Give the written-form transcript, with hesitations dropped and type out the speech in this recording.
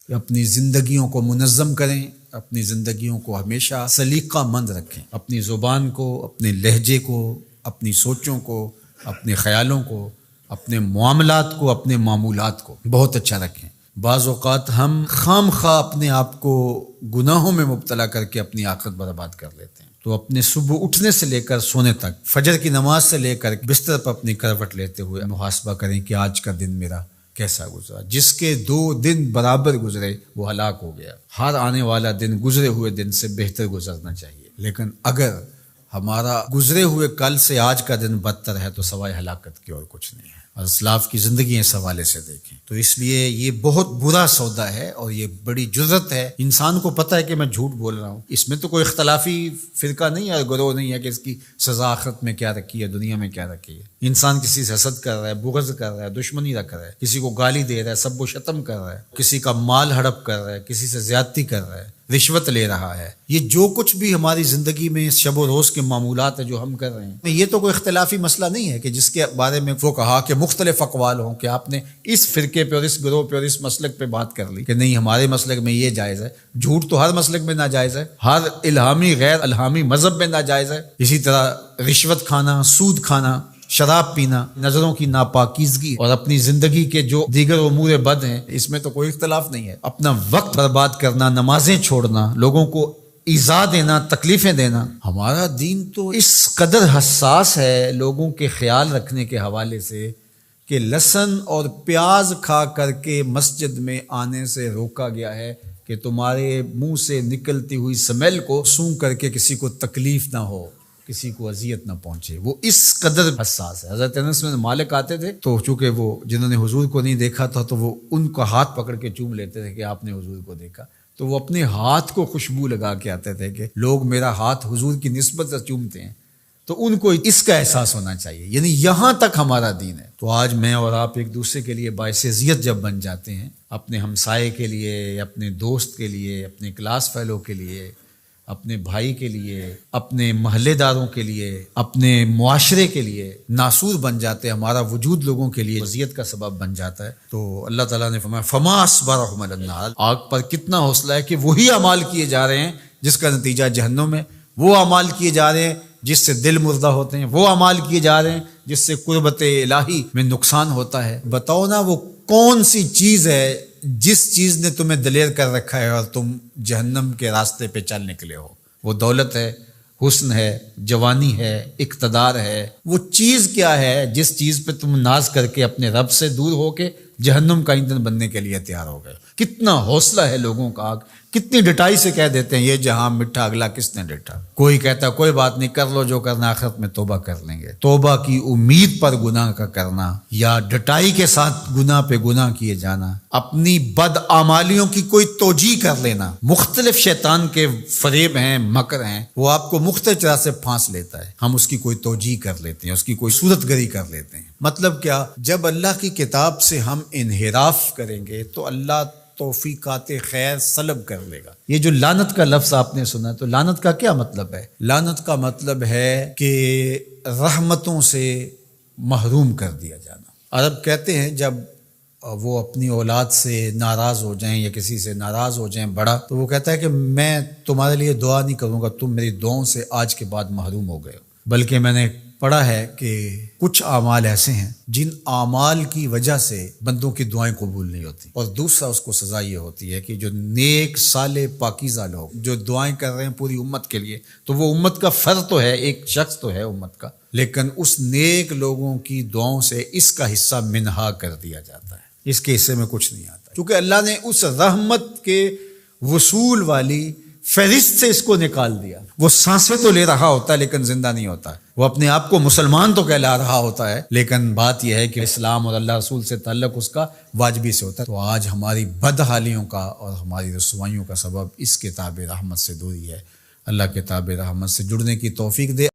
کہ اپنی زندگیوں کو منظم کریں، اپنی زندگیوں کو ہمیشہ سلیقہ مند رکھیں، اپنی زبان کو، اپنے لہجے کو، اپنی سوچوں کو، اپنے خیالوں کو، اپنے معاملات کو، اپنے معمولات کو بہت اچھا رکھیں۔ بعض اوقات ہم خام خواہ اپنے آپ کو گناہوں میں مبتلا کر کے اپنی آخرت برباد کر لیتے ہیں۔ تو اپنے صبح اٹھنے سے لے کر سونے تک، فجر کی نماز سے لے کر بستر پر اپنی کروٹ لیتے ہوئے محاسبہ کریں کہ آج کا دن میرا کیسا گزرا۔ جس کے 2 دن برابر گزرے وہ ہلاک ہو گیا۔ ہر آنے والا دن گزرے ہوئے دن سے بہتر گزرنا چاہیے، لیکن اگر ہمارا گزرے ہوئے کل سے آج کا دن بدتر ہے تو سوائے ہلاکت کی اور کچھ نہیں ہے۔ اور اسلاف کی زندگی اس حوالے سے دیکھیں تو اس لیے یہ بہت برا سودا ہے اور یہ بڑی جرت ہے۔ انسان کو پتہ ہے کہ میں جھوٹ بول رہا ہوں، اس میں تو کوئی اختلافی فرقہ نہیں ہے، گروہ نہیں ہے کہ اس کی سزا آخرت میں کیا رکھی ہے، دنیا میں کیا رکھی ہے۔ انسان کسی سے حسد کر رہا ہے، بغض کر رہا ہے، دشمنی رکھ رہا ہے، کسی کو گالی دے رہا ہے، سب و شتم کر رہا ہے، کسی کا مال ہڑپ کر رہا ہے، کسی سے زیادتی کر رہا ہے، رشوت لے رہا ہے، یہ جو کچھ بھی ہماری زندگی میں شب و روز کے معمولات ہیں جو ہم کر رہے ہیں، یہ تو کوئی اختلافی مسئلہ نہیں ہے کہ جس کے بارے میں وہ کہا کہ مختلف اقوال ہوں کہ آپ نے اس فرقے پہ اور اس گروہ پہ اور اس مسلک پہ بات کر لی کہ نہیں ہمارے مسلک میں یہ جائز ہے۔ جھوٹ تو ہر مسلک میں ناجائز ہے، ہر الہامی غیر الہامی مذہب میں ناجائز ہے۔ اسی طرح رشوت کھانا، سود کھانا، شراب پینا، نظروں کی ناپاکیزگی اور اپنی زندگی کے جو دیگر امور بد ہیں، اس میں تو کوئی اختلاف نہیں ہے۔ اپنا وقت برباد کرنا، نمازیں چھوڑنا، لوگوں کو ایذا دینا، تکلیفیں دینا، ہمارا دین تو اس قدر حساس ہے لوگوں کے خیال رکھنے کے حوالے سے کہ لہسن اور پیاز کھا کر کے مسجد میں آنے سے روکا گیا ہے کہ تمہارے منہ سے نکلتی ہوئی سمیل کو سونگھ کر کے کسی کو تکلیف نہ ہو، کسی کو اذیت نہ پہنچے۔ وہ اس قدر حساس ہے۔ حضرت انس بن مالک آتے تھے تو چونکہ وہ جنہوں نے حضور کو نہیں دیکھا تھا تو وہ ان کا ہاتھ پکڑ کے چوم لیتے تھے کہ آپ نے حضور کو دیکھا، تو وہ اپنے ہاتھ کو خوشبو لگا کے آتے تھے کہ لوگ میرا ہاتھ حضور کی نسبت سے چومتے ہیں، تو ان کو اس کا احساس ہونا چاہیے۔ یعنی یہاں تک ہمارا دین ہے۔ تو آج میں اور آپ ایک دوسرے کے لیے باعث اذیت جب بن جاتے ہیں، اپنے ہمسائے کے لیے، اپنے دوست کے لیے، اپنے کلاس فیلو کے لیے، اپنے بھائی کے لیے، اپنے محلے داروں کے لیے، اپنے معاشرے کے لیے ناسور بن جاتے ہیں، ہمارا وجود لوگوں کے لیے اذیت کا سبب بن جاتا ہے، تو اللہ تعالیٰ نے فرمایا فما اصبرهم علی النار، آگ پر کتنا حوصلہ ہے کہ وہی اعمال کیے جا رہے ہیں جس کا نتیجہ جہنم ہے، وہ اعمال کیے جا رہے ہیں جس سے دل مردہ ہوتے ہیں، وہ اعمال کیے جا رہے ہیں جس سے قربت الہی میں نقصان ہوتا ہے۔ بتاؤ نا وہ کون سی چیز ہے جس چیز نے تمہیں دلیر کر رکھا ہے اور تم جہنم کے راستے پہ چل نکلے ہو؟ وہ دولت ہے، حسن ہے، جوانی ہے، اقتدار ہے۔ وہ چیز کیا ہے جس چیز پہ تم ناز کر کے اپنے رب سے دور ہو کے جہنم کا ایندھن بننے کے لیے تیار ہو گئے؟ کتنا حوصلہ ہے لوگوں کا، کتنی ڈٹائی سے کہہ دیتے ہیں یہ جہاں میٹھا اگلا کس نے ڈٹا۔ کوئی کہتا کوئی بات نہیں، کر لو جو کرنا، آخرت میں توبہ کر لیں گے۔ توبہ کی امید پر گناہ کا کرنا یا ڈٹائی کے ساتھ گناہ پہ گناہ کیے جانا، اپنی بد اعمالیوں کی کوئی توجیہ کر لینا، مختلف شیطان کے فریب ہیں، مکر ہیں، وہ آپ کو مختلف طرح سے پھانس لیتا ہے، ہم اس کی کوئی توجیہ کر لیتے ہیں، اس کی کوئی صورت گری کر لیتے ہیں۔ مطلب کیا؟ جب اللہ کی کتاب سے ہم انحراف کریں گے تو اللہ توفیقات خیر سلب کر لے گا۔ یہ جو لعنت کا لفظ آپ نے سنا تو لعنت کا کیا مطلب ہے؟ لعنت کا مطلب ہے کہ رحمتوں سے محروم کر دیا جانا۔ عرب کہتے ہیں جب وہ اپنی اولاد سے ناراض ہو جائیں یا کسی سے ناراض ہو جائیں بڑا، تو وہ کہتا ہے کہ میں تمہارے لیے دعا نہیں کروں گا، تم میری دعاؤں سے آج کے بعد محروم ہو گئے ہو۔ بلکہ میں نے پڑھا ہے کہ کچھ اعمال ایسے ہیں جن اعمال کی وجہ سے بندوں کی دعائیں قبول نہیں ہوتی، اور دوسرا اس کو سزا یہ ہوتی ہے کہ جو نیک صالح پاکیزہ لوگ جو دعائیں کر رہے ہیں پوری امت کے لیے، تو وہ امت کا فرد تو ہے، ایک شخص تو ہے امت کا، لیکن اس نیک لوگوں کی دعاؤں سے اس کا حصہ منہا کر دیا جاتا ہے، اس کے حصے میں کچھ نہیں آتا، کیونکہ اللہ نے اس رحمت کے وصول والی فہرست سے اس کو نکال دیا۔ وہ سانسیں تو لے رہا ہوتا ہے لیکن زندہ نہیں ہوتا، وہ اپنے آپ کو مسلمان تو کہلا رہا ہوتا ہے، لیکن بات یہ ہے کہ اسلام اور اللہ رسول سے تعلق اس کا واجبی سے ہوتا ہے۔ تو آج ہماری بدحالیوں کا اور ہماری رسوائیوں کا سبب اس کتاب رحمت سے دوری ہے۔ اللہ کتاب رحمت سے جڑنے کی توفیق دے۔